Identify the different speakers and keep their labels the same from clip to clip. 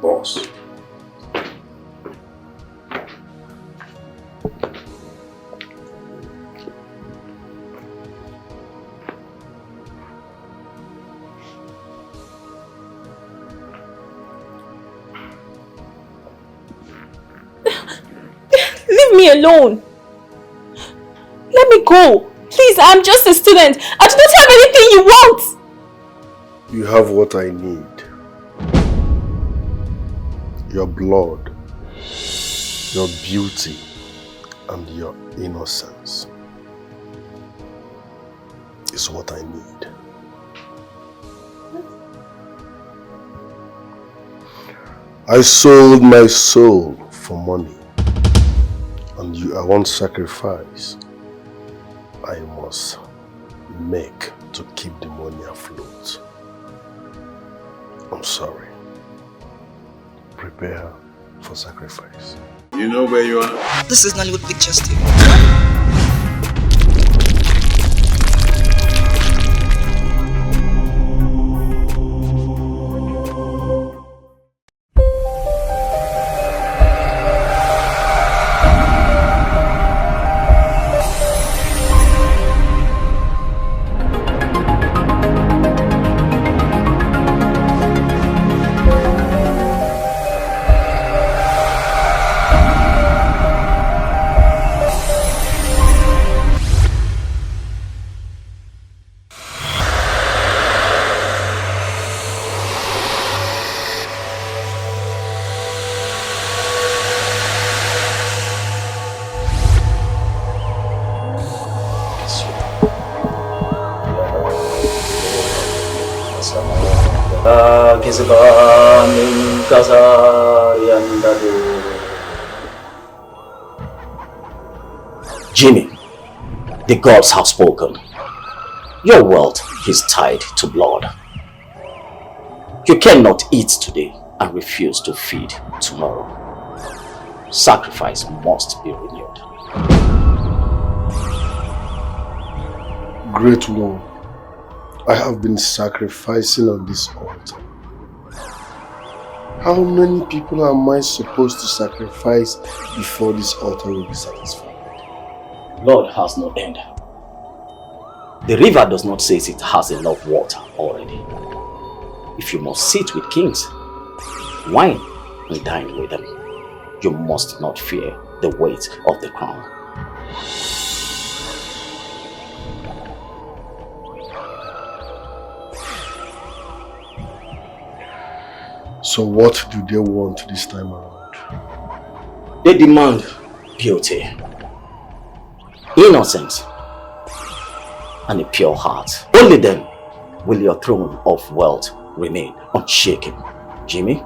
Speaker 1: Boss.
Speaker 2: Leave me alone. Let me go. Please, I'm just a student. I do not have anything you want.
Speaker 1: You have what I need. Your blood, your beauty, and your innocence is what I need. I sold my soul for money, and you are one sacrifice I must make to keep the money afloat. I'm sorry. Prepare for sacrifice.
Speaker 3: You know where you are?
Speaker 4: This is Nollywood Pictures TV.
Speaker 5: Jimmy, the gods have spoken. Your world is tied to blood. You cannot eat today and refuse to feed tomorrow. Sacrifice must be renewed.
Speaker 1: Great one, I have been sacrificing on this altar. How many people am I supposed to sacrifice before this altar will be satisfied?
Speaker 5: Blood has no end. The river does not say it has enough water already. If you must sit with kings, wine and dine with them, you must not fear the weight of the crown.
Speaker 1: So what do they want this time around?
Speaker 5: They demand beauty, innocence, and a pure heart. Only then will your throne of wealth remain unshaken. Jimmy?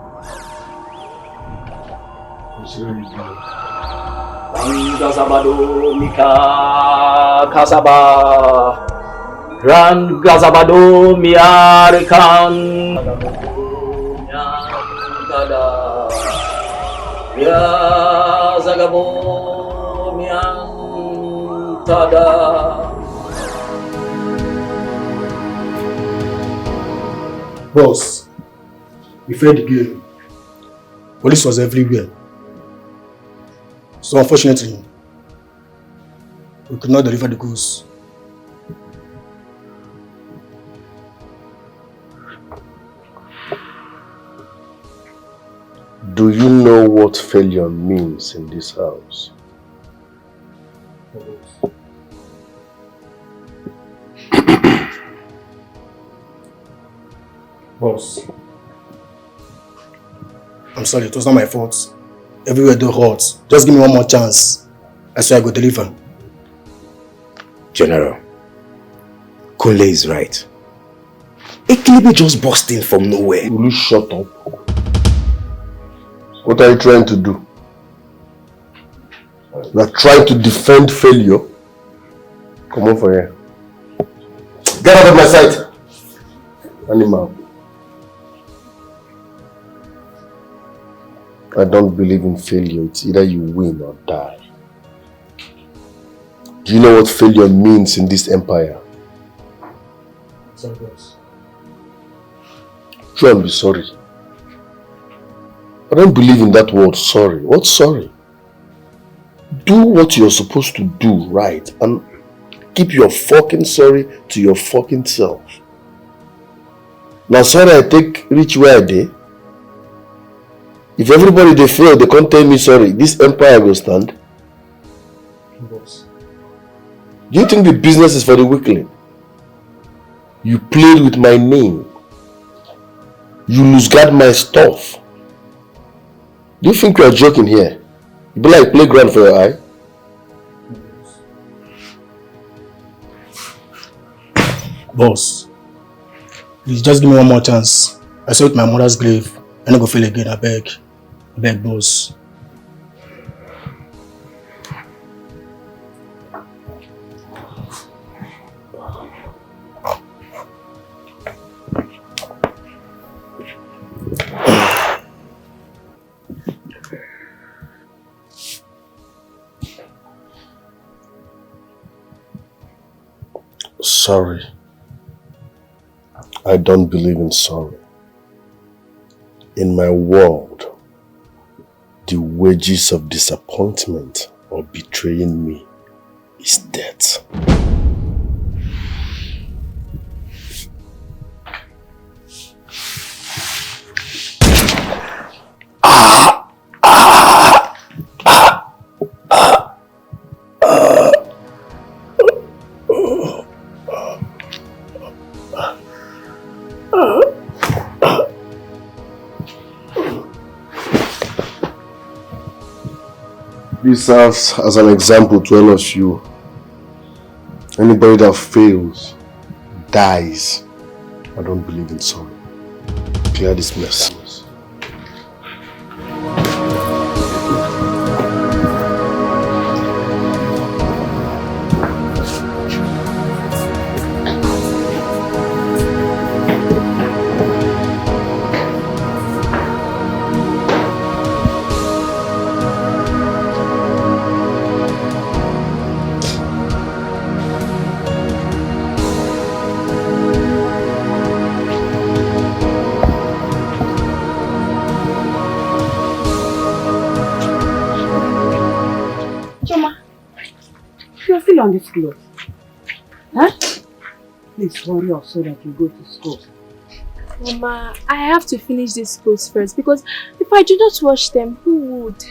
Speaker 5: Gazabado miarikan ya zagabo miantada.
Speaker 6: Boss, we failed the game. Police was everywhere. So unfortunately, we could not deliver the goods.
Speaker 1: Do you know what failure means in this house?
Speaker 6: Boss, I'm sorry, it was not my fault. Everywhere do hot. Just give me one more chance. I swear I go deliver.
Speaker 7: General, Kunle is right. Ekilibi just burst in from nowhere.
Speaker 1: Will you shut up? What are you trying to do? You are trying to defend failure? Come on for here. Get out of my sight! Animal. I don't believe in failure. It's either you win or die. Do you know what failure means in this empire?
Speaker 6: Sorry, boss.
Speaker 1: Try and be sorry. I don't believe in that word, sorry. What's sorry? Do what you're supposed to do, right? And keep your fucking sorry to your fucking self. Now sorry I take reach where I dey. If everybody they fail, they can't tell me sorry. This empire will stand.
Speaker 6: Boss.
Speaker 1: Do you think the business is for the weakling? You played with my name. You lose-guard my stuff. Do you think you are joking here? You be like playground for your eye?
Speaker 6: Boss, please just give me one more chance. I saw with my mother's grave. I don't go feel again, I beg. I beg, boss.
Speaker 1: Sorry. I don't believe in sorry. In my world, the wages of disappointment or betraying me is death. This serves as an example to all of you. Anybody that fails, dies. I don't believe in sorry. Clear this mess.
Speaker 4: On this cloth. Huh? Please hurry up so that you go to school.
Speaker 2: Mama, I have to finish these clothes first because if I do not wash them, who would?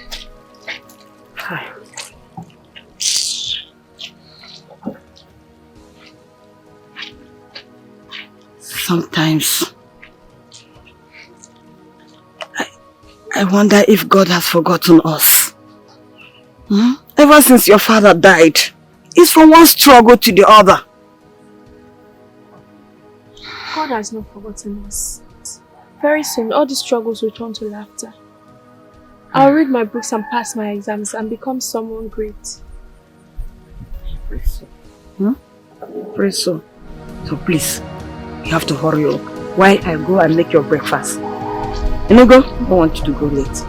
Speaker 4: Sometimes I wonder if God has forgotten us. Ever since your father died, it's from one struggle to the other.
Speaker 2: God has not forgotten us. Very soon, all these struggles will turn to laughter. I'll read my books and pass my exams and become someone great.
Speaker 4: Pray so. Pray so. So please, you have to hurry up. While I go and make your breakfast. You know, go? I don't want you to go late.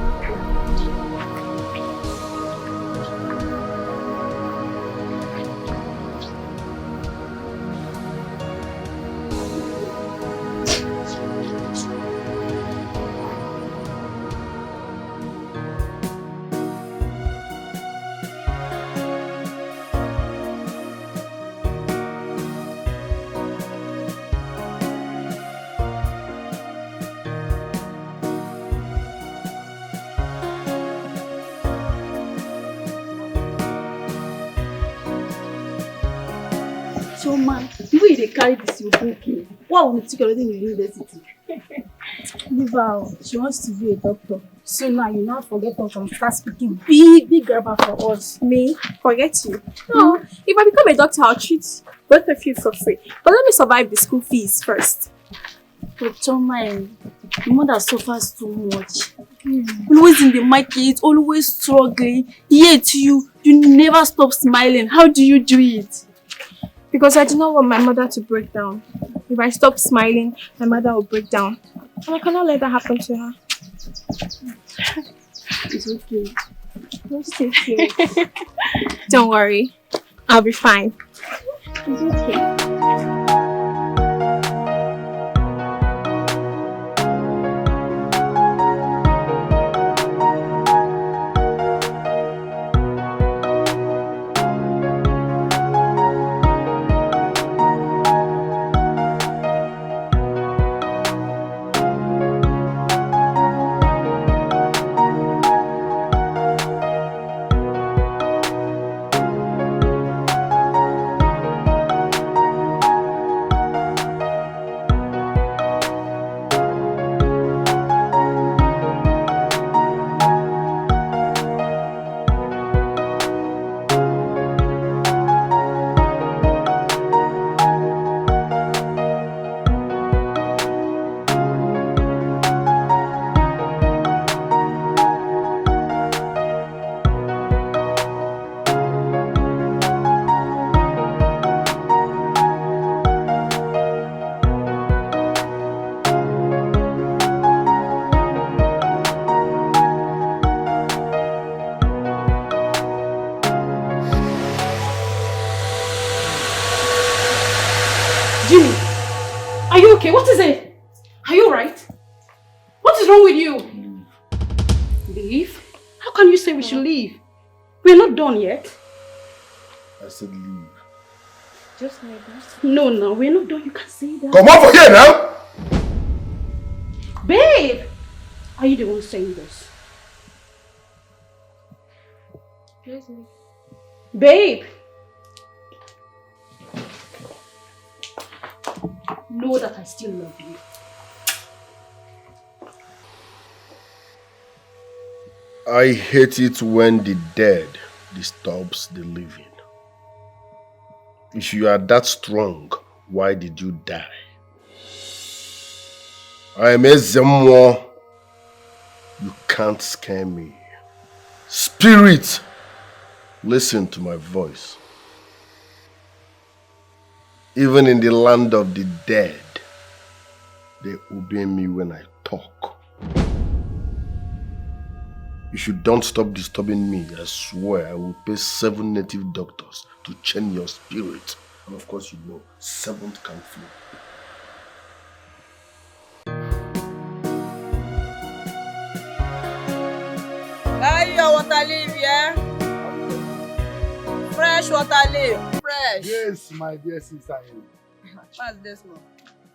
Speaker 8: So man, the way they carry this your book, why will you take already in the university? She wants to be a doctor. So now you now forget us and start speaking big grammar for us.
Speaker 2: Me? Forget you? No, if I become a doctor, I'll treat both of you for free. But let me survive the school fees first.
Speaker 8: But Choma, your mother suffers too much. Always in the market, always struggling. Yet you never stop smiling. How do you do it?
Speaker 2: Because I do not want my mother to break down. If I stop smiling, my mother will break down. And I cannot let that happen to her.
Speaker 8: It's okay.
Speaker 2: Don't stay serious. Don't worry. I'll be fine. It's okay.
Speaker 4: with you? Leave? How can you say we should leave? We're not done yet.
Speaker 1: I said leave.
Speaker 2: Just like that.
Speaker 4: No, we're not done. You can't say that.
Speaker 1: Come over here now!
Speaker 4: Babe! Are you the one saying this?
Speaker 2: Yes, me.
Speaker 4: Babe! Know that I still love you.
Speaker 1: I hate it when the dead disturbs the living. If you are that strong, why did you die? I am a Zemmo. You can't scare me. Spirit, listen to my voice. Even in the land of the dead, they obey me when I talk. If you don't stop disturbing me, I swear I will pay 7 native doctors to chain your spirit. And of course, you know, 7th can flee.
Speaker 9: Buy your water leaf, yeah? Fresh water leaf. Fresh.
Speaker 10: Yes, my dear sister.
Speaker 9: What's this one?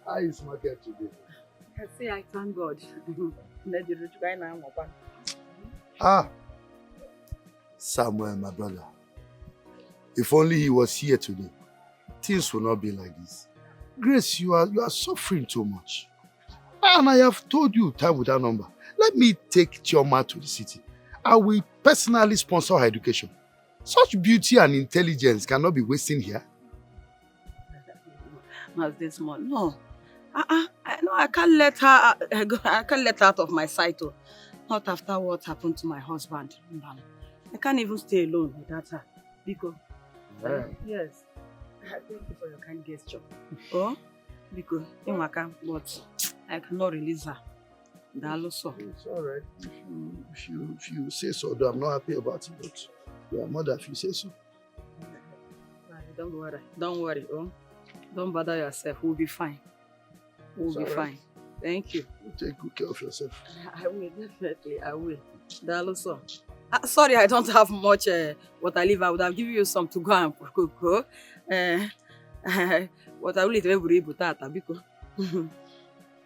Speaker 10: How is market today?
Speaker 9: I say I thank God.
Speaker 10: Ah, Samuel, my brother. If only he was here today, things will not be like this. Grace, you are suffering too much. And I have told you time without number. Let me take Chioma to the city. I will personally sponsor her education. Such beauty and intelligence cannot be wasting here.
Speaker 9: Not this one. No. I can't let her go. I can't let her out of my sight. Oh. Not after what happened to my husband. I can't even stay alone without her. Biko. Yes. Thank you for your kind gesture. Oh, Biko, but I cannot release her.
Speaker 10: It's alright. If you say so, though I'm not happy about it, but your mother, if you say so.
Speaker 9: Don't worry. Don't worry. Oh, don't bother yourself. We'll be fine. We'll be fine. Thank you.
Speaker 10: You take good care of yourself.
Speaker 9: I will, definitely. I will. Daloso. Sorry, I don't have much water leaf. I would have given you some to go and cook. What I will eat every butata.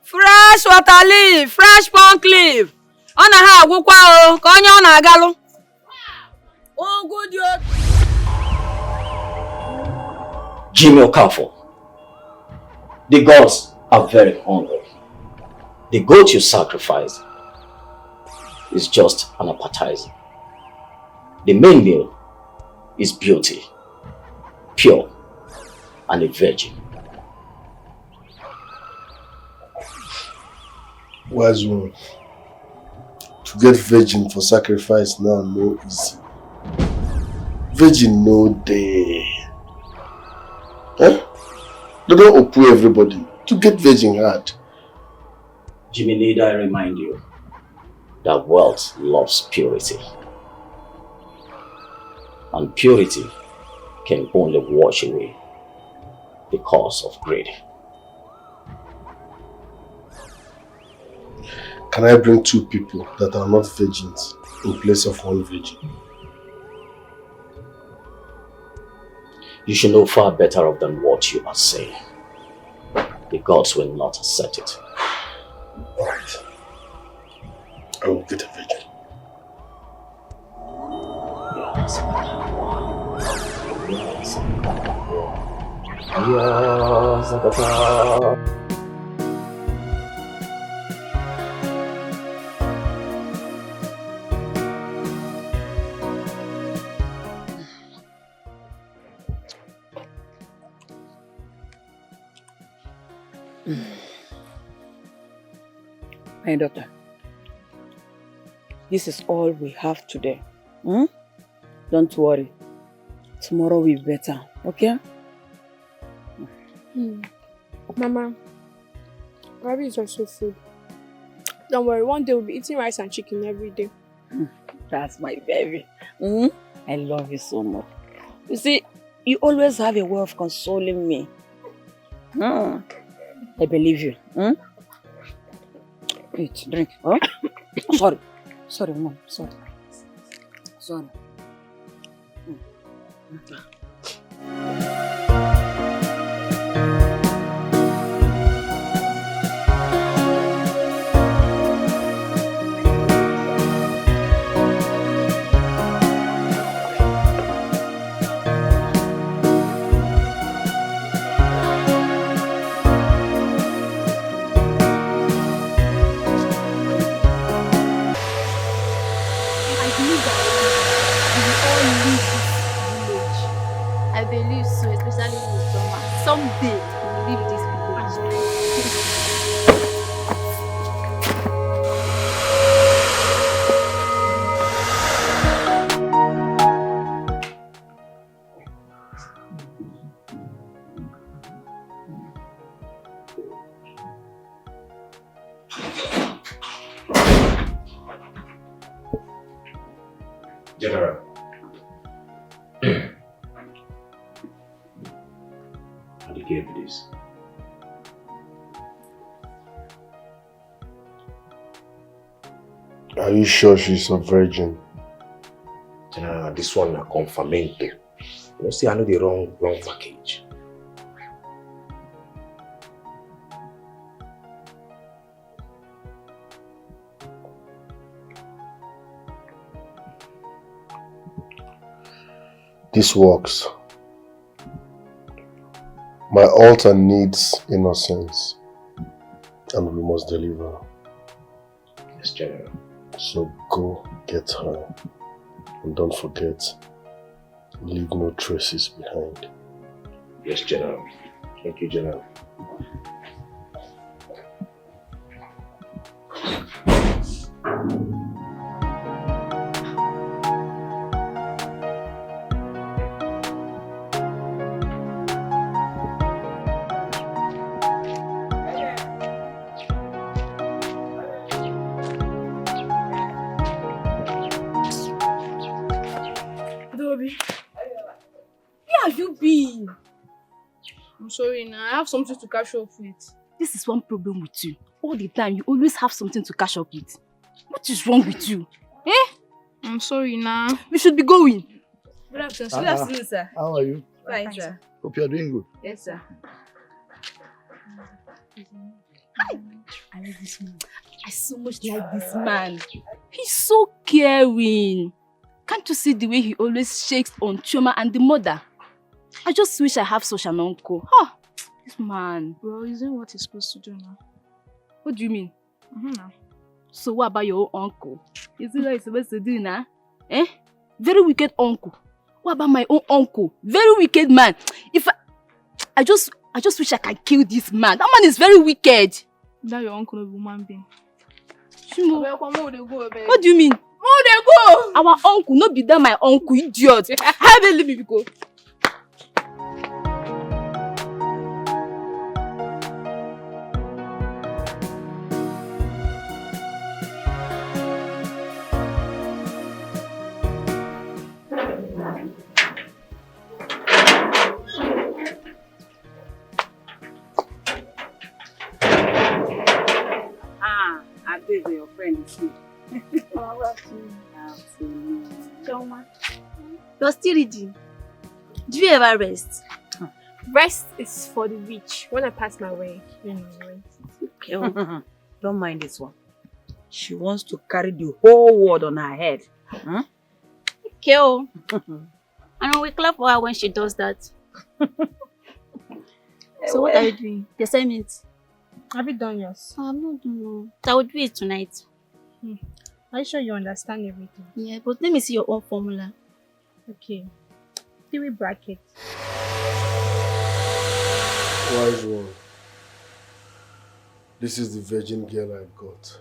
Speaker 9: Fresh water leaf, fresh punk leaf. On a ha gukwa o, ka onye ọ na-agalụ. Oh, good yo.
Speaker 5: Jimmy Okafor, the gods are very hungry. The goat you sacrifice is just an appetizer. The main meal is beauty, pure, and a virgin.
Speaker 1: Wise one. To get virgin for sacrifice now no easy. Virgin no day. Huh? They don't oppose everybody. To get virgin hard.
Speaker 5: Jimmy, need I remind you that wealth loves purity. And purity can only wash away the cause of greed.
Speaker 1: Can I bring 2 people that are not virgins in place of 1 virgin?
Speaker 5: You should know far better of than what you are saying. The gods will not accept it.
Speaker 1: Alright. I will get a virgin.
Speaker 9: My daughter, this is all we have today. Don't worry. Tomorrow will be better, okay?
Speaker 2: Mama, Ravi is also food. Don't worry, one day we'll be eating rice and chicken every day.
Speaker 9: That's my baby. I love you so much. You see, you always have a way of consoling me. I believe you.
Speaker 4: Eat, drink. Oh? Sorry. Sorry, Mom. Sorry. Sorry.
Speaker 8: I believe so, especially in the summer. Someday, we will leave this village.
Speaker 7: General. And he gave me this.
Speaker 1: Are you sure she's a virgin?
Speaker 7: General, this one na confirmento. You know, see, I know the wrong package.
Speaker 1: This works. My altar needs innocence, and we must deliver.
Speaker 7: Yes, General.
Speaker 1: So go get her, and don't forget, leave no traces behind.
Speaker 7: Yes, General. Thank you, General.
Speaker 2: I'm sorry now, I have something to catch up with.
Speaker 8: This is one problem with you. All the time, you always have something to catch up with. What is wrong with you? Eh?
Speaker 2: I'm sorry now.
Speaker 8: We should be going.
Speaker 2: Good afternoon, sir.
Speaker 10: Good afternoon,
Speaker 9: sir.
Speaker 10: How are you?
Speaker 9: Fine, sir.
Speaker 10: Hope you are doing good.
Speaker 9: Yes, sir.
Speaker 8: I like this man. I so much like this man. He's so caring. Can't you see the way he always shakes on Chioma and the mother? I just wish I have such an uncle. Huh, this man.
Speaker 2: Well, isn't what he's supposed to do now?
Speaker 8: What do you mean?
Speaker 2: Now.
Speaker 8: So what about your own uncle? Is it what he's supposed to do now? Eh? Very wicked uncle. What about my own uncle? Very wicked man. If I just wish I can kill this man. That man is very wicked.
Speaker 2: That your uncle is a human being.
Speaker 8: Shimo. What do you mean? Go! Our uncle, not be that my uncle, idiot. How they leave me go?
Speaker 9: Your friend is here.
Speaker 8: You're still reading. Do you ever rest?
Speaker 2: Rest is for the rich. When I pass my way, you know, rest.
Speaker 9: Okay. Don't mind this one. She wants to carry the whole world on her head. Hmm?
Speaker 8: Okay. And we clap for her when she does that. So what are you doing? The assignment?
Speaker 2: Have you done yours?
Speaker 8: I'm not doing it. I will do it tonight.
Speaker 2: Are you sure you understand everything?
Speaker 8: Yeah, but let me see your own formula.
Speaker 2: Okay. 3 brackets.
Speaker 1: Wise one. This is the virgin girl I got.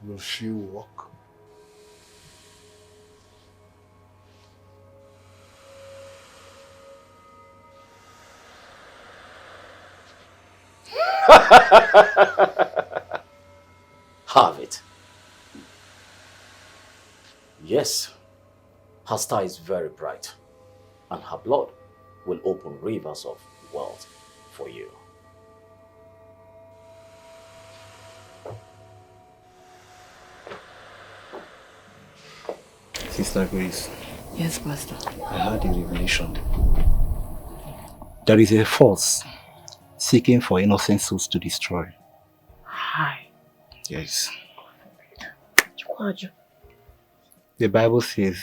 Speaker 1: Will she walk?
Speaker 5: Have it. Yes, her star is very bright, and her blood will open rivers of wealth for you.
Speaker 6: Sister Grace,
Speaker 4: Yes, Pastor.
Speaker 6: I had a revelation. There is a force seeking for innocent souls to destroy.
Speaker 4: Hi.
Speaker 6: Yes. The Bible says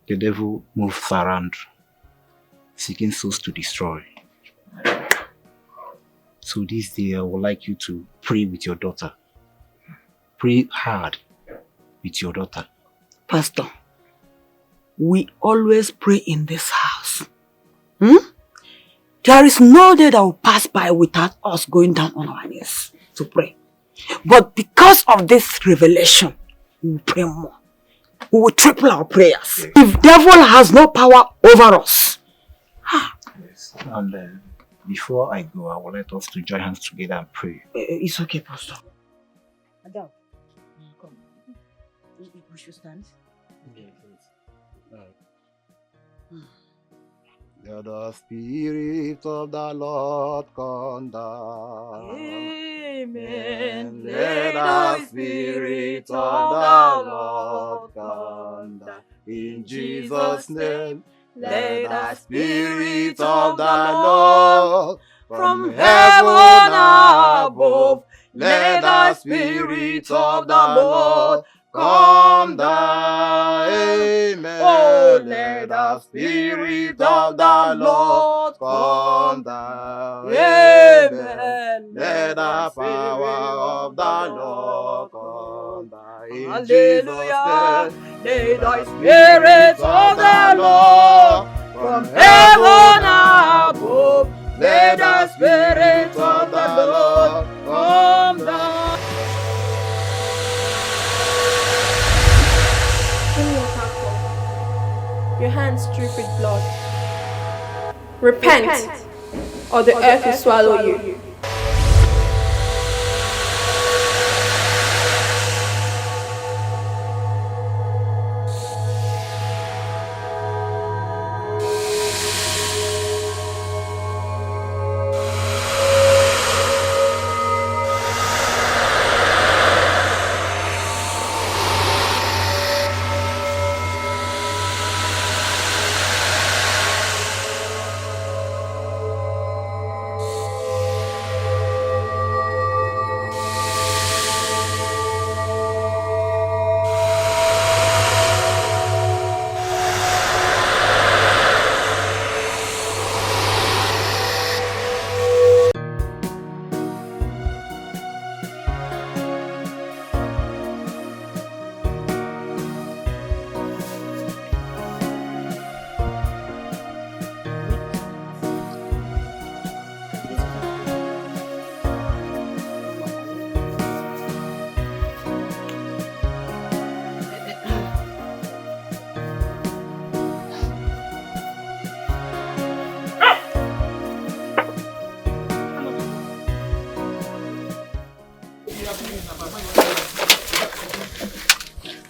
Speaker 6: the devil moves around seeking souls to destroy. So this day I would like you to pray with your daughter. Pray hard with your daughter.
Speaker 4: Pastor, we always pray in this house. There is no day that will pass by without us going down on our knees to pray. But because of this revelation, we will pray more. We will triple our prayers. Yes. If devil has no power over us.
Speaker 6: Yes. And before I go, I will let us to join hands together and pray.
Speaker 4: It's okay, Pastor. Adele, come. We should stand.
Speaker 10: Let the Spirit of the Lord come down.
Speaker 4: Amen.
Speaker 10: Let the Spirit of the Lord come down. In Jesus' name, let the Spirit of the Lord from heaven above. Let the Spirit of the Lord come down. Amen.
Speaker 4: Oh,
Speaker 10: let the Spirit of the Lord come down.
Speaker 4: Amen.
Speaker 10: Let the power of the Lord come down. In
Speaker 4: Hallelujah.
Speaker 10: Jesus'
Speaker 4: Let
Speaker 10: name,
Speaker 4: the Spirit of the Lord
Speaker 10: from
Speaker 4: heaven above.
Speaker 10: let the Spirit of the Lord come down.
Speaker 2: Your hands drip with blood. Repent, or the earth will swallow you.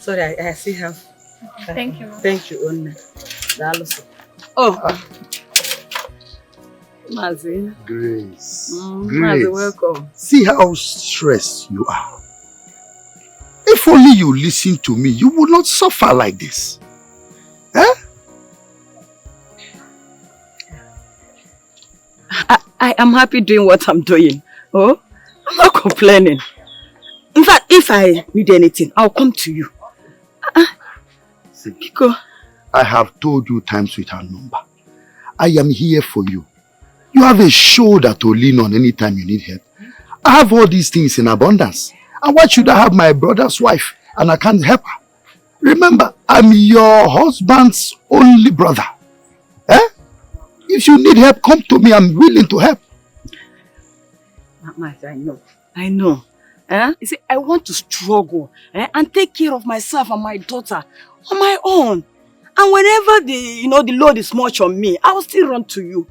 Speaker 9: Sorry, I still have.
Speaker 2: Thank you.
Speaker 9: Thank you, Onna. Oh, Mazi.
Speaker 10: Grace.
Speaker 9: Mazi, welcome.
Speaker 10: See how stressed you are. If only you listen to me, you would not suffer like this. Eh?
Speaker 9: I am happy doing what I'm doing. Oh, I'm not complaining. In fact, if I need anything, I'll come to you.
Speaker 10: See, Kiko, I have told you times without number. I am here for you. You have a shoulder to lean on anytime you need help. I have all these things in abundance. And why should I have my brother's wife and I can't help her? Remember, I'm your husband's only brother. Eh? If you need help, come to me. I'm willing to help.
Speaker 9: I know. You see, I want to struggle and take care of myself and my daughter on my own. And whenever the load is much on me, I'll still run to you.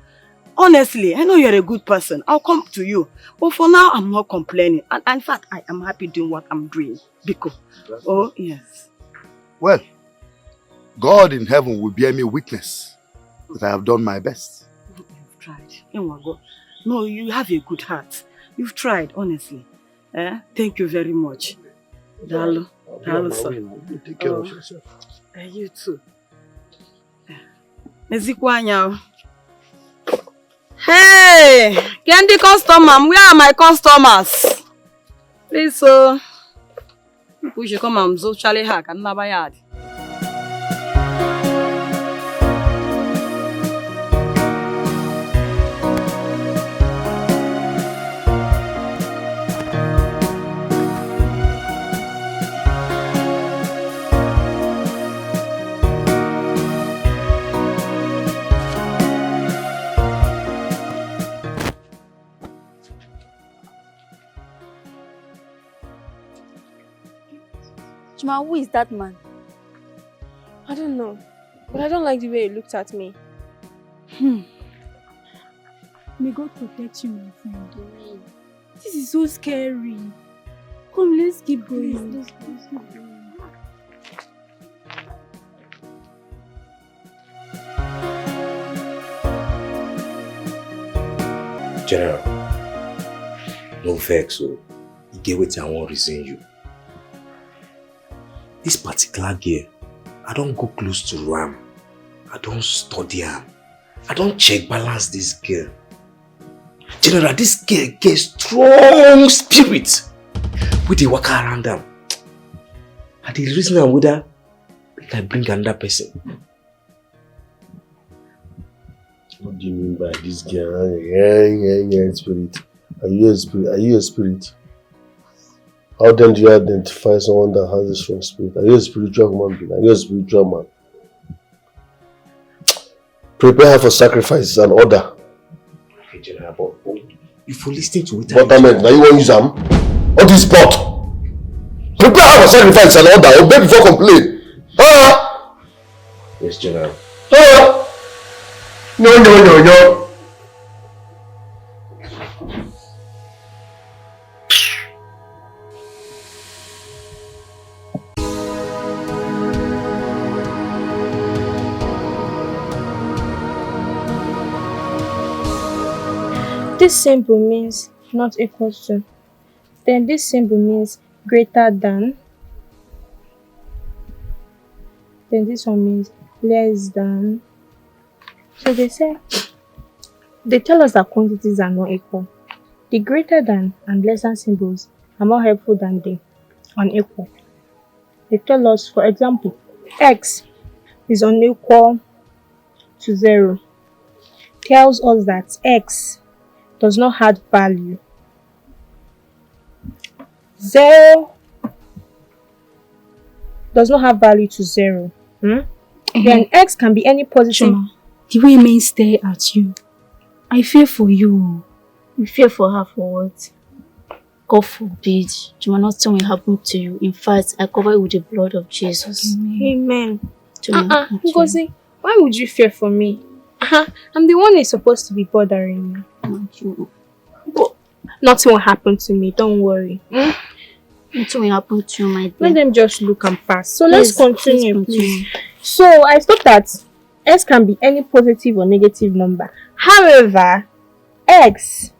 Speaker 9: Honestly, I know you're a good person. I'll come to you. But for now, I'm not complaining. And in fact, I am happy doing what I'm doing. Because, oh, yes.
Speaker 10: Well, God in heaven will bear me witness that I have done my best.
Speaker 9: You've tried. No, you have a good heart. You've tried, honestly. Thank you very much. Dalo.
Speaker 10: be on my way now. You take care of yourself.
Speaker 9: And you too. Mezikwanya. Hey! Candy customer, where are my customers? Please, so we should come and zo Charlie hack and Nabayad.
Speaker 8: Chima, who is that man?
Speaker 2: I don't know, but I don't like the way he looked at me.
Speaker 8: May God protect you, my friend. This is so scary. Come, let's keep going. Let's keep going.
Speaker 7: General, no vex, so you get what I want reason you. This particular girl, I don't go close to Ram. I don't study her. I don't check balance this girl. General, this girl gets strong spirit. We dey walk around them. And the reason I'm with her, I bring another person.
Speaker 1: What do you mean by this girl? Yeah, spirit. Are you a spirit? Are you a spirit? How then do you identify someone that has a strong spirit? Are you a spiritual human being? Are you a spiritual man? Prepare her for sacrifice and order.
Speaker 7: Okay, General, but if you listen to it,
Speaker 1: what I meant, now you want to use them? What is spot? Prepare her for sacrifice and order. Obey before complain.
Speaker 7: Yes, General.
Speaker 1: No.
Speaker 2: This symbol means not equal to. Then this symbol means greater than. Then this one means less than. So they tell us that quantities are not equal. The greater than and less than symbols are more helpful than the unequal. They tell us, for example, x is unequal to 0. Tells us that x does not add value. 0 does not have value to 0. Then x can be any positive.
Speaker 8: Chima, the way men stare at you, I fear for you.
Speaker 11: You fear for her for what? God forbid. Chima, nothing will happen to you. In fact, I cover you with the blood of Jesus.
Speaker 2: Amen. Ngozi, why would you fear for me? I'm the one who's supposed to be bothering you. But nothing will happen to me, don't worry.
Speaker 11: Nothing will happen to you, my dear.
Speaker 2: Let them just look and pass. So let's continue, please. So I thought that x can be any positive or negative number. However, x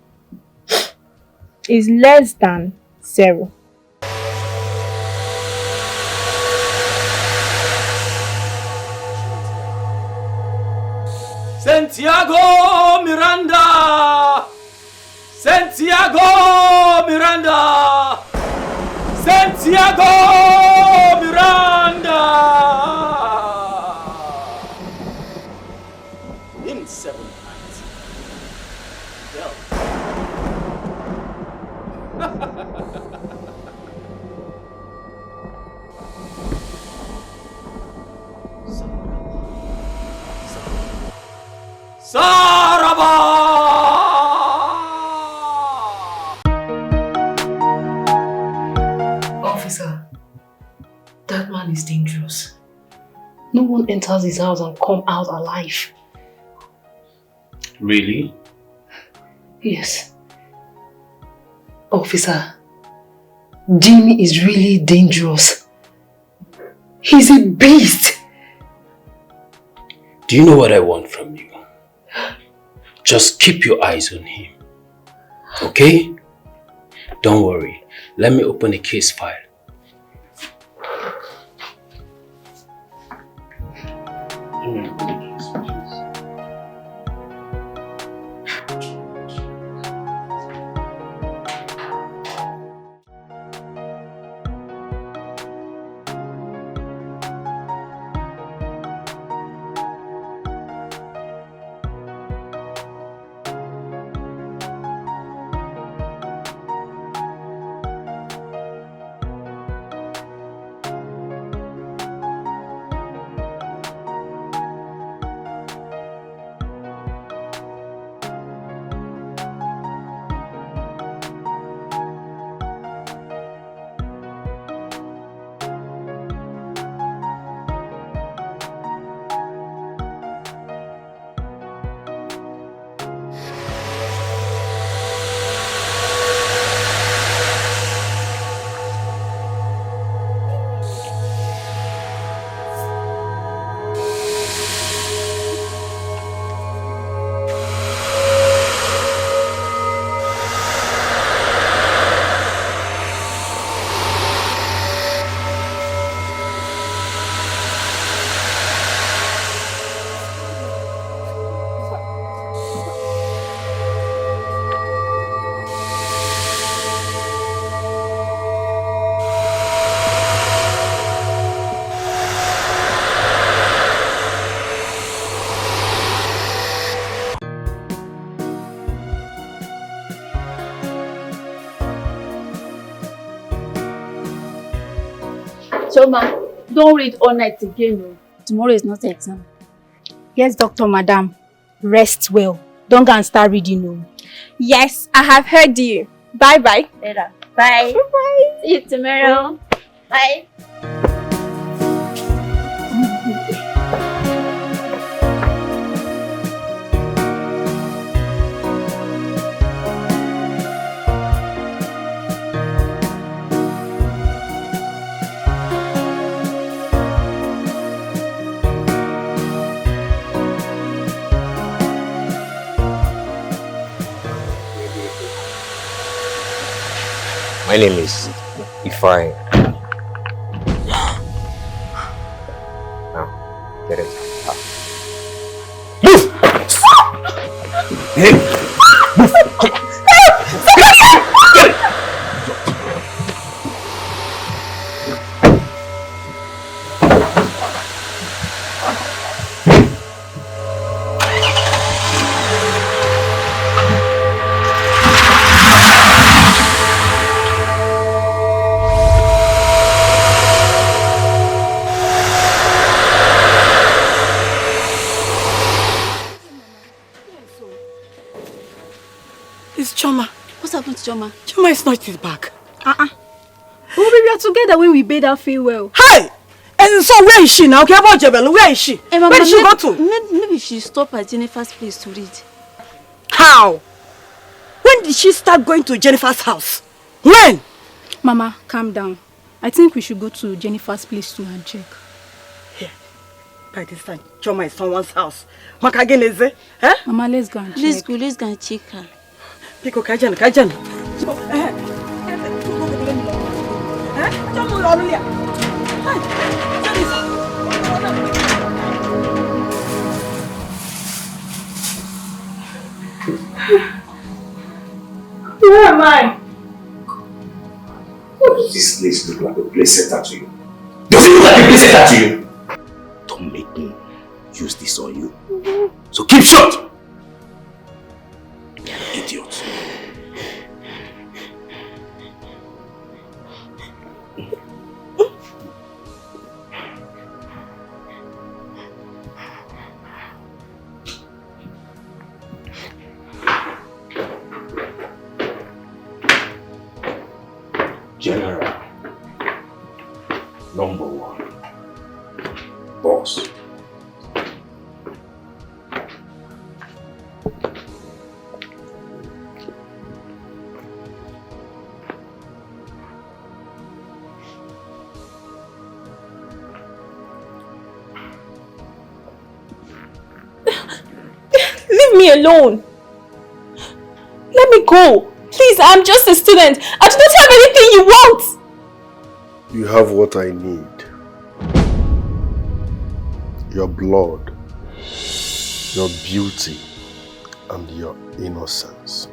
Speaker 2: is less than 0.
Speaker 5: Santiago Miranda! Santiago Miranda! Santiago Miranda! In 7 nights.
Speaker 12: Officer, that man is dangerous. No one enters his house and come out alive.
Speaker 13: Really?
Speaker 12: Yes. Officer, Jimmy is really dangerous. He's a beast.
Speaker 13: Do you know what I want from you? Just keep your eyes on him. Okay? Don't worry. Let me open a case file.
Speaker 11: Choma, don't read all night again. No. Tomorrow is not exam.
Speaker 14: Yes, Doctor, Madam. Rest well. Don't go and start reading. No.
Speaker 15: Yes, I have heard you. Bye-bye.
Speaker 11: Later. Bye.
Speaker 15: Bye.
Speaker 11: See you tomorrow. Bye.
Speaker 7: My name is Ifai. Now, get it. Move! Hey! Move! Come on! Get it!
Speaker 9: It's Choma.
Speaker 11: What's happened to Choma?
Speaker 9: Choma is not his back.
Speaker 14: Oh, we were together when we bade her farewell.
Speaker 9: Hey! And so where is she now? Okay, about Jebel, where is she?
Speaker 11: Hey, Mama,
Speaker 9: where did she go to?
Speaker 11: Maybe she stopped at Jennifer's place to read.
Speaker 9: How? When did she start going to Jennifer's house? When?
Speaker 14: Mama, calm down. I think we should go to Jennifer's place too and check.
Speaker 9: Yeah. By this time, Choma is someone's house. Makageneze? Eh?
Speaker 14: Mama, let's go and check.
Speaker 11: Let's go and check her.
Speaker 9: Pico, kajan.
Speaker 2: Where am I?
Speaker 13: What does this place look like a place setter to you? Does it look like a place setter to you? Don't make me use this on you. So keep short! Idiot. General, number one, boss.
Speaker 15: Leave me alone. Let me go. Please, I'm just a student. I do not have anything you want.
Speaker 1: You have what I need. Your blood your beauty and your innocence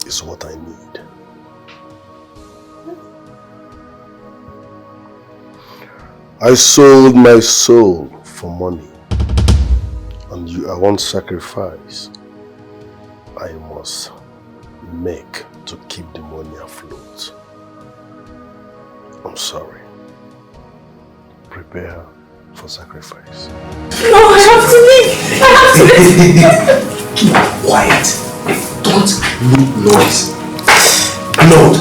Speaker 1: is what I need. I sold my soul for money, and you are one sacrifice I must make to keep the money afloat. I'm sorry. Prepare for sacrifice.
Speaker 15: No, I have to leave! I have to leave!
Speaker 13: Keep quiet. Don't make noise. Blood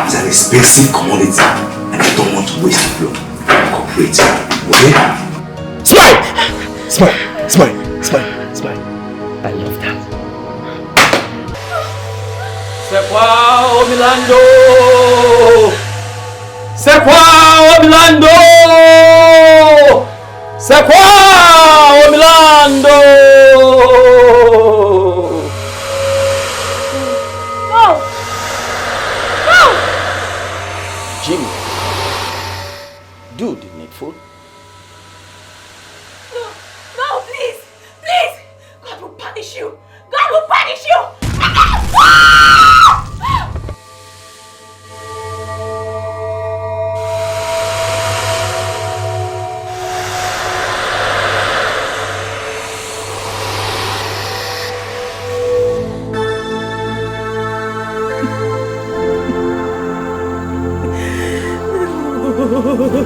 Speaker 13: is an expensive commodity and I don't want to waste blood. Cooperate. Okay?
Speaker 6: Smile! Smile! Smile! Smile! Smile! I love that.
Speaker 16: Sequa Milando! Sequa Milando! Sequa Milando!
Speaker 15: No! No!
Speaker 5: Jimmy, do the needful.
Speaker 15: No! No, please! Please! God will punish you! God will punish you!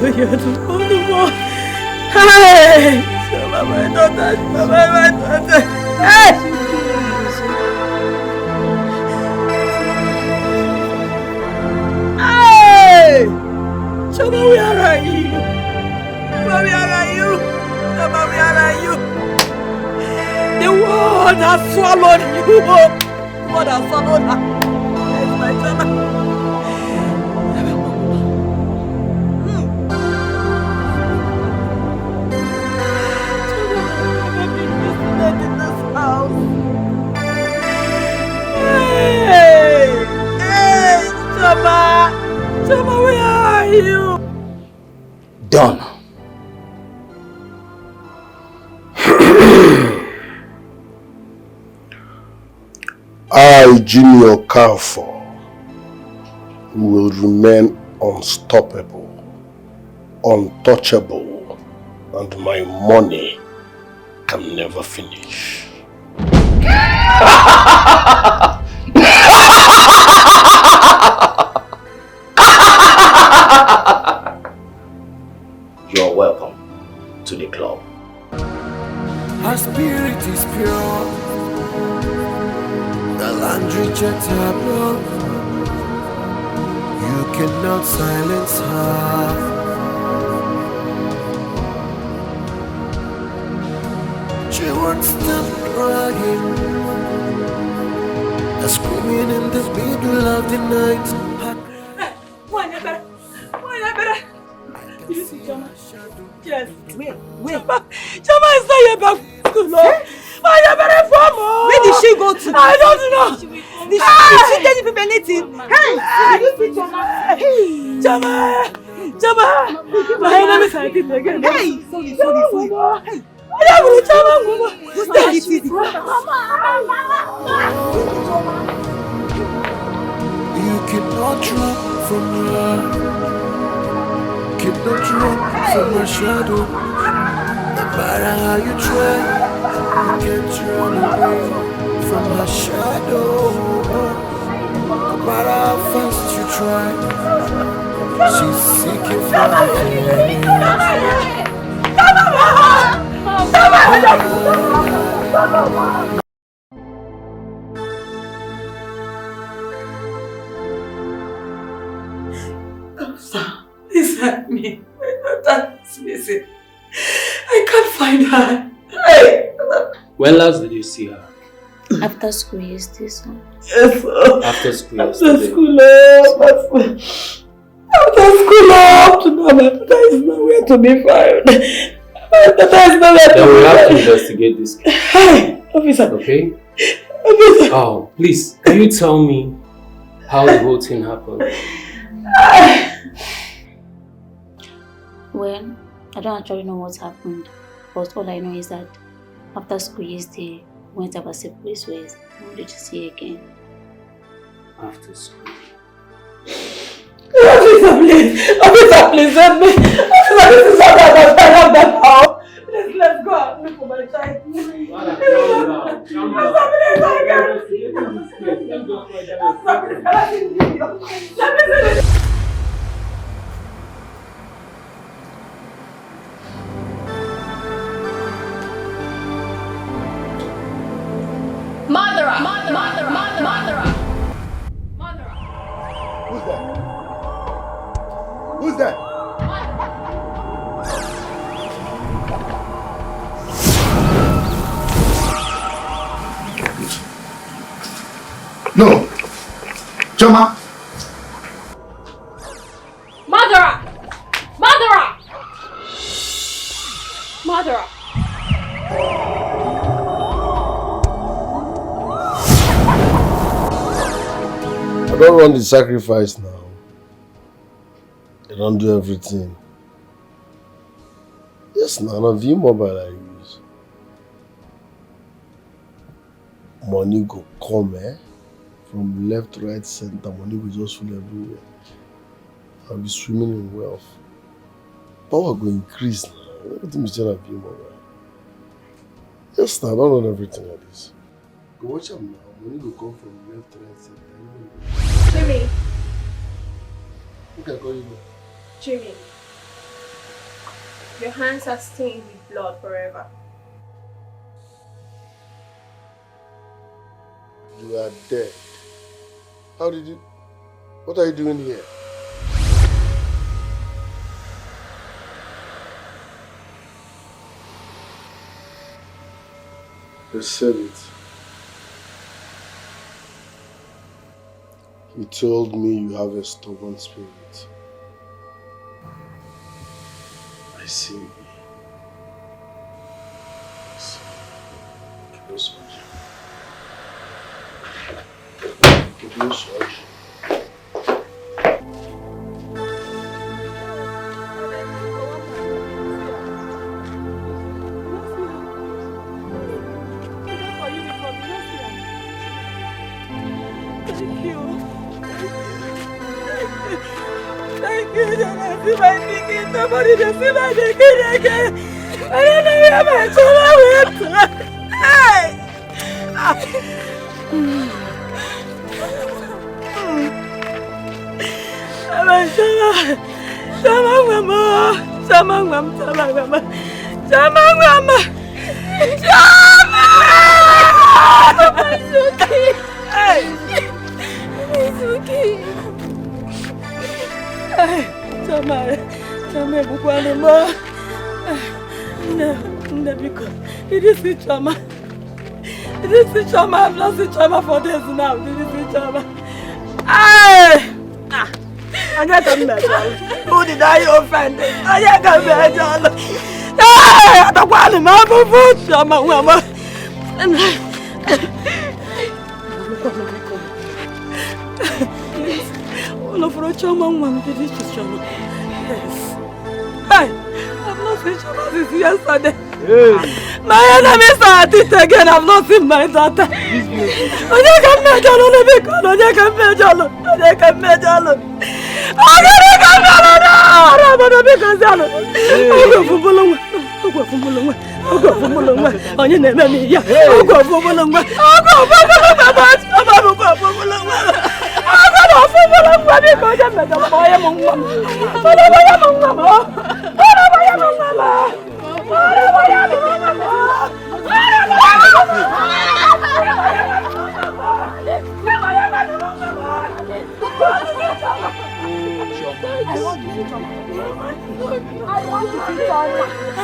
Speaker 9: You're the wonderful. Hey! Mama, my daughter. Mama, my daughter. Hey! Hey! Chama, where are you? Chama, where are you? Chama, where are you? The world has swallowed you. The world has swallowed her. That's my Chama. Chama, where are you?
Speaker 5: Done.
Speaker 1: I, Jimmy Okafor, will remain unstoppable, untouchable, and my money can never finish.
Speaker 5: You're welcome to the club.
Speaker 17: Our spirit is pure. The laundry checks are broke. You cannot silence her. She won't stop crying. A screaming in the middle of the night.
Speaker 9: Why better? Did you see Chama? Yes. Wait. Chama is not yet back to school. Why better for more? Where did she go to? I don't know. Did she tell you people anything? Hey! Did you see Chama? Chama! My name is Auntie again. Hey! Sorry. Hey! I am with Chama. Just take it easy.
Speaker 17: You cannot run from her. Cannot run from her shadow. No matter how you try, you can't run away from her shadow. No matter how fast you try, she's seeking for you.
Speaker 9: Please help me. My daughter is missing. I can't find her. Hey.
Speaker 16: When last did you see her?
Speaker 11: After school yesterday, sir.
Speaker 9: Yes, sir.
Speaker 16: After school
Speaker 9: After
Speaker 16: yesterday?
Speaker 9: school, up to now, my daughter is nowhere to be found. My daughter is nowhere to be found.
Speaker 16: Then we have to investigate this case.
Speaker 9: Hey, officer.
Speaker 16: Okay?
Speaker 9: Officer.
Speaker 16: Oh, please, can you tell me how the whole thing happened?
Speaker 11: Well, I don't actually know what happened. But all I know is that after school yesterday, we went our separate ways. I wanted to see you again.
Speaker 16: After school?
Speaker 4: Officer, please help me. Officer, this is what I have done now. Please, let's go and look for my child.
Speaker 8: Murderer!
Speaker 10: Who's that? Who's that? No. Choma.
Speaker 15: Murderer!
Speaker 1: I don't run the sacrifice now. I don't do everything. Yes, none of you mobile I use. Money go come, from left, right, center. Money will just full everywhere. I'll be swimming in wealth. Power will increase now. Everything is just be mobile. Yes, now I don't run everything like this. Go watch them now. Money will come from left, right, center.
Speaker 15: Jimmy.
Speaker 1: Who can call you now?
Speaker 15: Jimmy. Your hands are stained with blood forever.
Speaker 1: You are dead. How did you... What are you doing here? You said it. You told me you have a stubborn spirit. I see.
Speaker 4: Thank you, that I see my thinking. Nobody can see my thinking again. I don't know where my children went. Hey! My children. Sama mama. Sama mama. Sama mama. Sama mama. Sama! It's okay. Hey! It's okay. Chama bukwani mo. No, because it is the Chama. It is the Chama. I've lost the Chama for days now. It is the Chama. I got a medal. Who did I offend? I got a medal. I don't want him. I'm a food, Chama, mama. All of our Chama, mama, did it to Chama. Yes. I've not seen Chama since yesterday. My enemies are at it again. I've not seen my daughter. I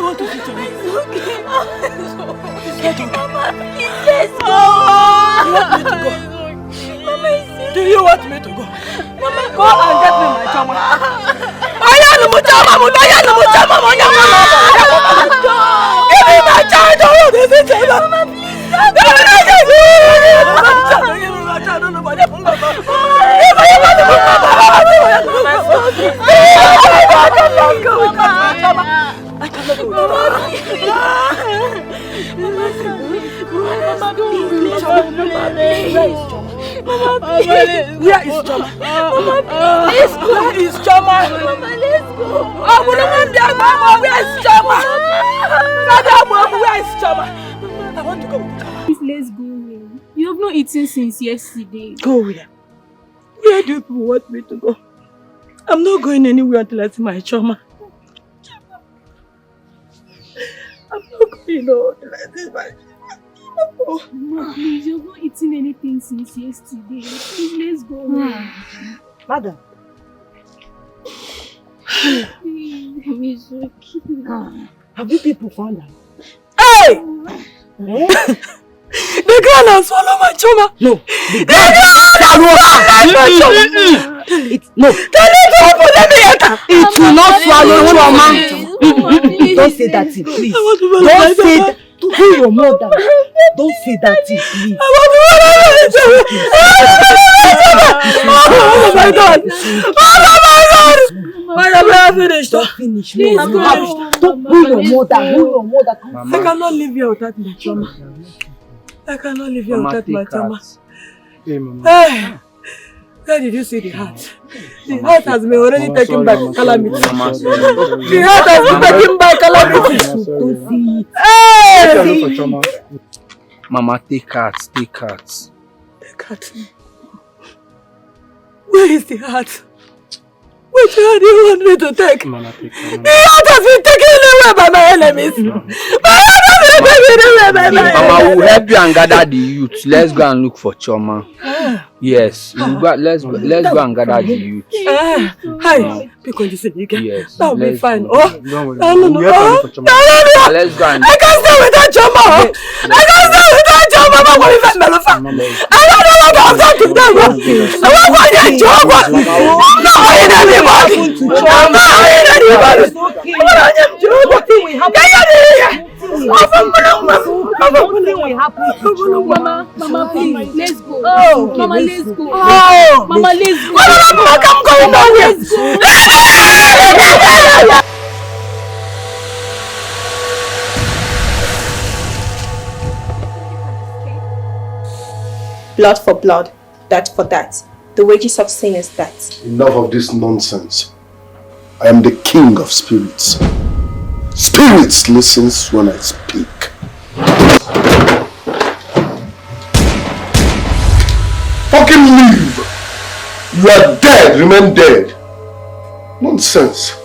Speaker 4: want to see Chama. Mama, please, let's go. You want me to go? Mama, do you want me to go? Mama, go and get me my Chama. Give me my child. Mama, please.
Speaker 9: Where is Choma? Mama, please go. Where is Choma?
Speaker 15: Mama, let's go.
Speaker 9: Oh, Mama, where is Choma? Where is Choma? I want to go with Choma.
Speaker 15: Please, let's go. You have not eaten since yesterday.
Speaker 9: Go where? Where do you want me to go? I'm not going anywhere until I see my Choma. I'm not going until I see my Choma.
Speaker 15: Mama, please, you have not eaten anything since yesterday. Please, let's go.
Speaker 9: Madam.
Speaker 15: It's okay.
Speaker 9: Have you people found her? Hey! The girl has swallowed my Choma. No. The girl has swallowed my Choma. No. Tell it to open them here.
Speaker 4: It will not swallow Choma. Don't say that thing, please. Don't say that. To your mother. Don't say that thing, please.
Speaker 9: I want to oh my God. Oh my God. Madam, I finished.
Speaker 4: Don't finish. No, you have to who your mother.
Speaker 9: I cannot live here without my Choma. I cannot live here without my Choma.
Speaker 6: Hey, Mama.
Speaker 9: Hey. Where did you see the heart? The heart has been already taken by calamity. The heart has been taken by calamity.
Speaker 4: Don't see it.
Speaker 9: Hey!
Speaker 18: Mama, take heart.
Speaker 9: Take heart. Where is the heart? Which heart do you want me to take?
Speaker 6: Mama, take heart.
Speaker 9: The heart has been taken away by my enemies. My heart has been taken away by my enemies.
Speaker 18: Mama, we'll help you and gather the youth. Let's go and look for Choma. Yes, let's go and gather the youth.
Speaker 9: Hi, because you said you can.
Speaker 18: Yes,
Speaker 9: that'll be fine.
Speaker 18: Go.
Speaker 9: Oh,
Speaker 6: Don't worry.
Speaker 9: no.
Speaker 18: Let's go and.
Speaker 9: I can't stay without Choma. I can't stay without Choma. I'm going to Melofa. I don't know what I'm talking about. I'm going to Choma. I'm not going anybody. I'm not going anybody.
Speaker 15: Mama, please, let's go.
Speaker 9: Oh,
Speaker 15: Mama, let's go.
Speaker 9: Oh,
Speaker 15: Mama, let's go.
Speaker 9: I'm going nowhere.
Speaker 19: Blood for blood, that for that. The wages of sin is that.
Speaker 1: Enough of this nonsense. I am the king of spirits. Spirits listens when I speak. Fucking leave! You are dead, remain dead. Nonsense.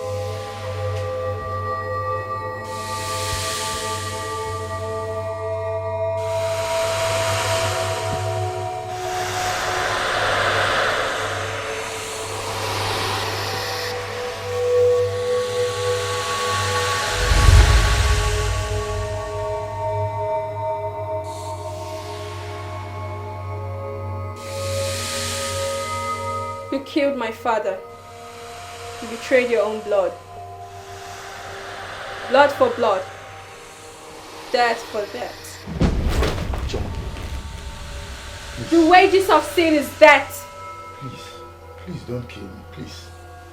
Speaker 19: You killed my father. You betrayed your own blood. Blood for blood. Death for death. The wages of sin is death.
Speaker 10: Please don't kill me, please.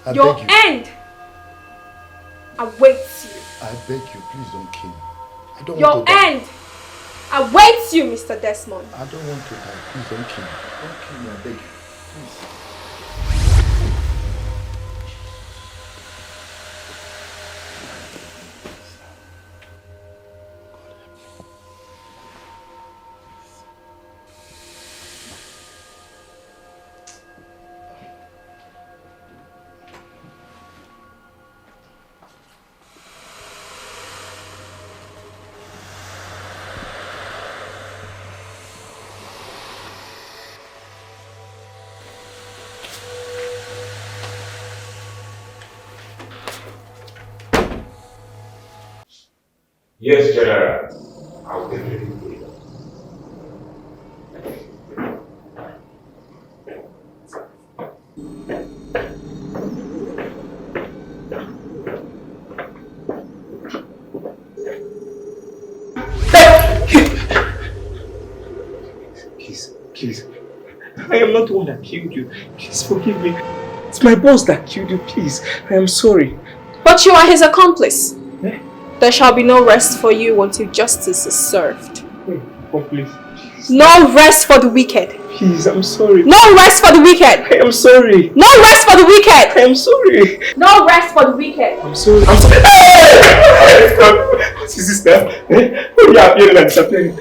Speaker 10: I
Speaker 19: Your
Speaker 10: beg you.
Speaker 19: end awaits you.
Speaker 10: I beg you, please don't kill me. I don't
Speaker 19: Your
Speaker 10: want to die.
Speaker 19: end awaits you, Mr. Desmond.
Speaker 10: I don't want to die. Please don't kill me. Don't kill me, I beg you. Please.
Speaker 13: Yes, General. I'll definitely do it.
Speaker 18: Please. I am not the one that killed you. Please forgive me. It's my boss that killed you, please. I am sorry.
Speaker 19: But you are his accomplice. There shall be no rest for you until justice is served.
Speaker 18: Oh, please.
Speaker 19: No rest for the wicked.
Speaker 18: Please, I'm sorry.
Speaker 15: No rest for the wicked.
Speaker 18: I am sorry.
Speaker 15: No rest for the wicked.
Speaker 18: I am sorry.
Speaker 15: No rest for the wicked.
Speaker 18: I'm sorry. I'm sorry. Hey! What is this now? Oh, yeah, appearing and disappearing.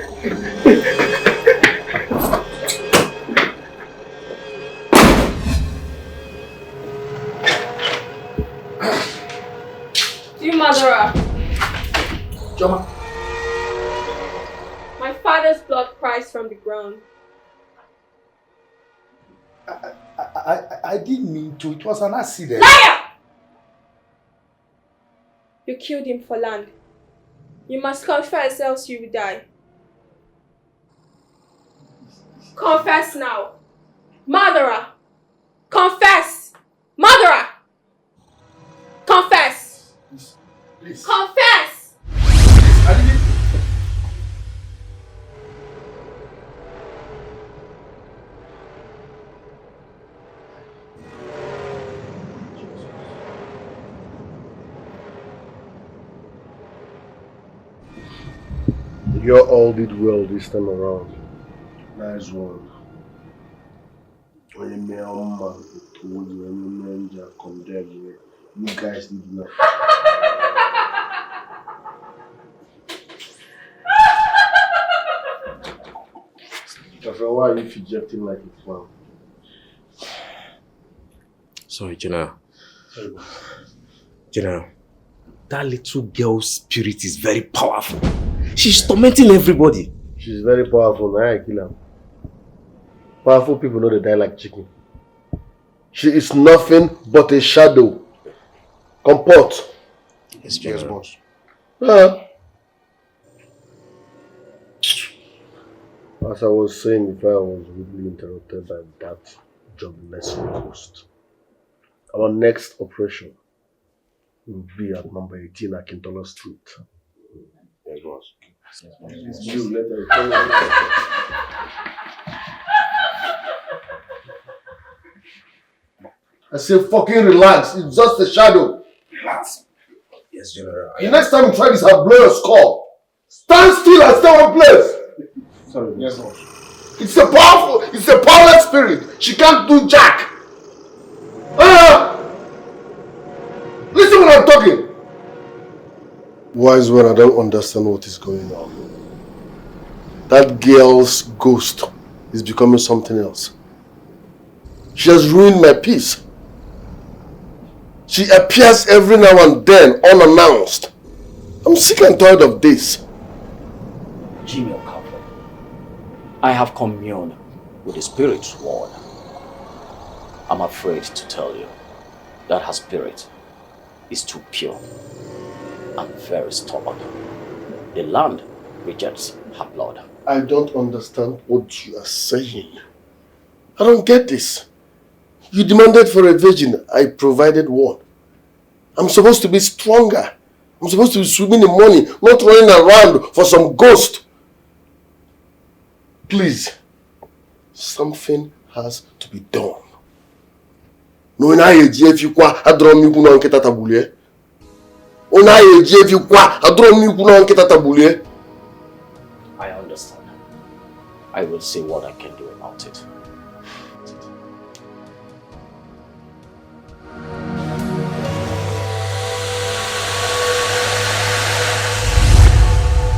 Speaker 19: You murderer.
Speaker 10: Joma.
Speaker 19: My father's blood cries from the ground.
Speaker 10: I didn't mean to. It was an accident.
Speaker 19: Liar! You killed him for land. You must confess, else you will die. Confess now. Murderer! Confess! Murderer! Confess!
Speaker 10: Please.
Speaker 19: Confess!
Speaker 10: I didn't.
Speaker 1: You all did well this time around. Nice one. When you may man told you when you condemn you, you guys did not. After why are you fidgeting like a clown?
Speaker 7: Sorry, General. General, that little girl's spirit is very powerful. She's tormenting everybody.
Speaker 1: She's very powerful. Now I kill her. Powerful people know they die like chicken. She is nothing but a shadow. Comport.
Speaker 7: Yes, General.
Speaker 1: As I was saying before, I was rudely interrupted by that jobless ghost. Our next operation will be at number 18 Akintola Street.
Speaker 7: Yes, boss.
Speaker 1: You let her come on. I say fucking relax. It's just a shadow.
Speaker 7: Relax. Yes, General.
Speaker 1: The next time you try this, I'll blow your skull. Stand still and stay one place.
Speaker 7: Sorry. Yes, boss.
Speaker 1: It's a powerless spirit. She can't do jack. Listen when I'm talking. Wise one, I don't understand what is going on. That girl's ghost is becoming something else. She has ruined my peace. She appears every now and then unannounced. I'm sick and tired of this.
Speaker 5: Jimmy Okafor, I have communed with the spirit's word. I'm afraid to tell you that her spirit is too pure and very stubborn. The land rejects her blood.
Speaker 1: I don't understand what you are saying. I don't get this. You demanded for a virgin. I provided one. I'm supposed to be stronger. I'm supposed to be swimming in money, not running around for some ghost. Please, something has to be done. No, I understand.
Speaker 5: I will see what I can do about it.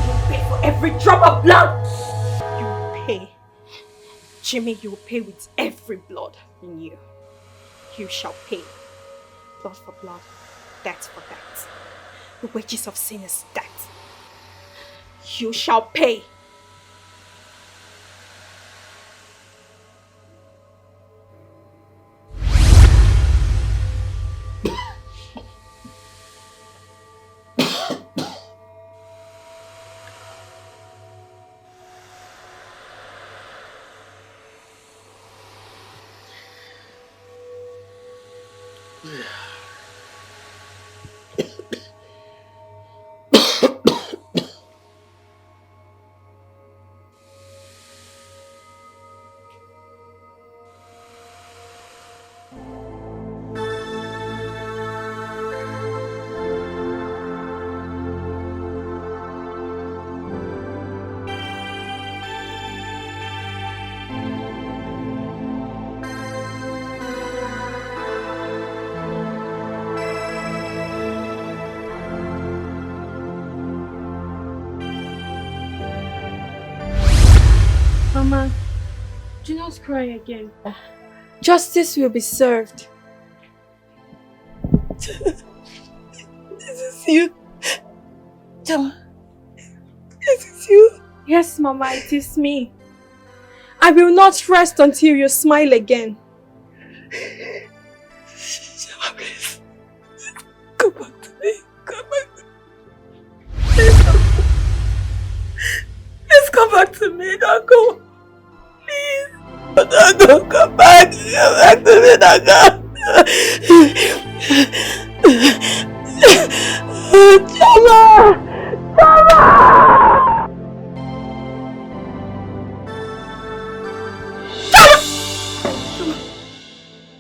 Speaker 15: You pay for every drop of blood. You pay. Jimmy, you will pay with every blood in you. You shall pay. Blood for blood, death for death. The wages of sin is death. You shall pay.
Speaker 19: Don't cry again. Justice will be served.
Speaker 9: This is you. Chama. This is you.
Speaker 19: Yes, Mama, it is me. I will not rest until you smile again.
Speaker 9: Chama, please. Come back to me. Come back to me. Please come back to me. Don't go. Please. Don't go. Come back. Come back to me. Don't go.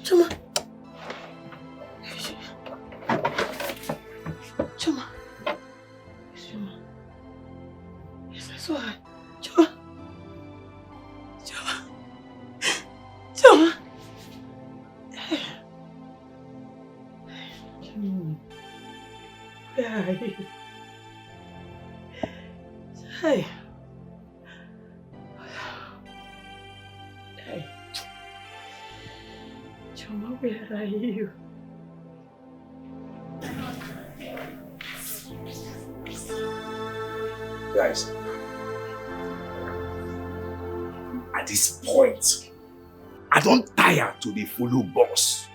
Speaker 9: Chama! Chama! Chama! Chama! Chama! Yes, that's why. Chama! Chama! Chama! Where are you? Hey. Hey. Chama, where are you?
Speaker 13: Guys, at this point, I don't tire to the follow boss.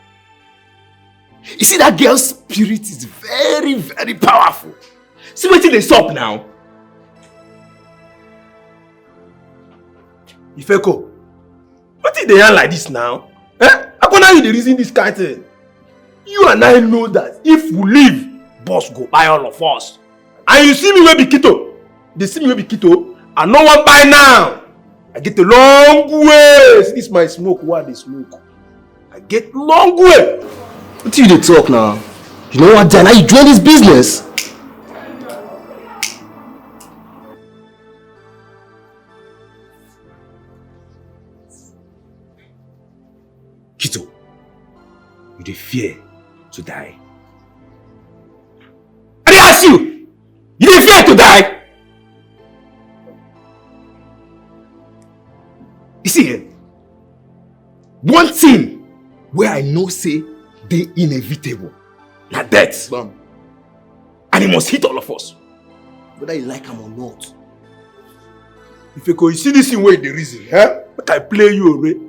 Speaker 13: You see, that girl's spirit is very, very powerful. See what they stop now.
Speaker 18: Ifeko, what is they are like this now? How come now you the reason this kind of thing? You and I know that if we leave, boss go buy all of us. And you see me where be Kito. They see me where be Kito, and no one buy now. I get a long way. See this my smoke, what they smoke. I get long way.
Speaker 1: What do you talk now? You know what, Dana? You join this business.
Speaker 13: Kito, you dey fear to die. I dey ask you, you dey fear to die? You see, one thing where I know say they inevitable, na death. And it must hit all of us, whether you like them or not.
Speaker 18: Ifeko, you see this thing where the reason, Make I play you already.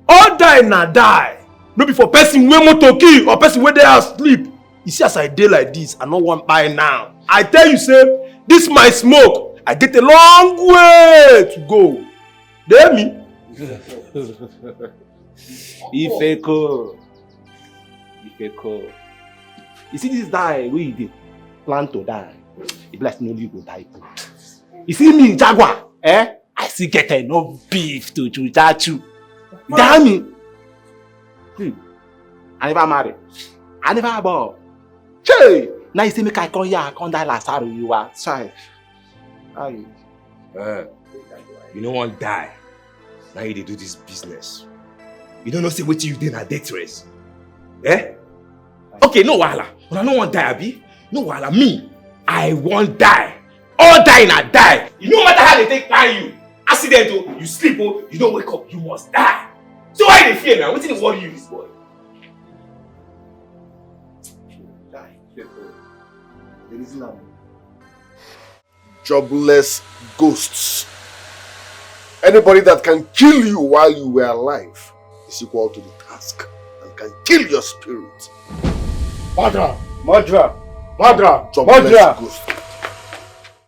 Speaker 18: All die na die. No be for person wey motor kill or person wey dey asleep. You see as I dey like this, I no wan buy now. I tell you say, this my smoke. I get a long way to go. You hear me?
Speaker 20: Ifeko. You see this die wey you dey plan to die. E be like Nollywood go die too. You see me, Jaguar, I still get enough beef to chuchachu. You hear me? I never marry. I never born. Hey! Now you see me come here, I come die last time you are. Sorry. How you?
Speaker 13: You no wan die. Now you dey do this business. You don't know say wetin you dey na death race. Okay, no wahala. But I no wan die, abi? No wahala. Me, I won't die. All die na die. You no matter how they take find you. Accident, you sleep, you don't wake up, you must die. So why they fear now? Wetin dey worry you, this boy?
Speaker 10: Jobless ghosts. Anybody that can kill you while you were alive is equal to the task and can kill your spirit.
Speaker 18: Madra!
Speaker 10: Jobless ghost.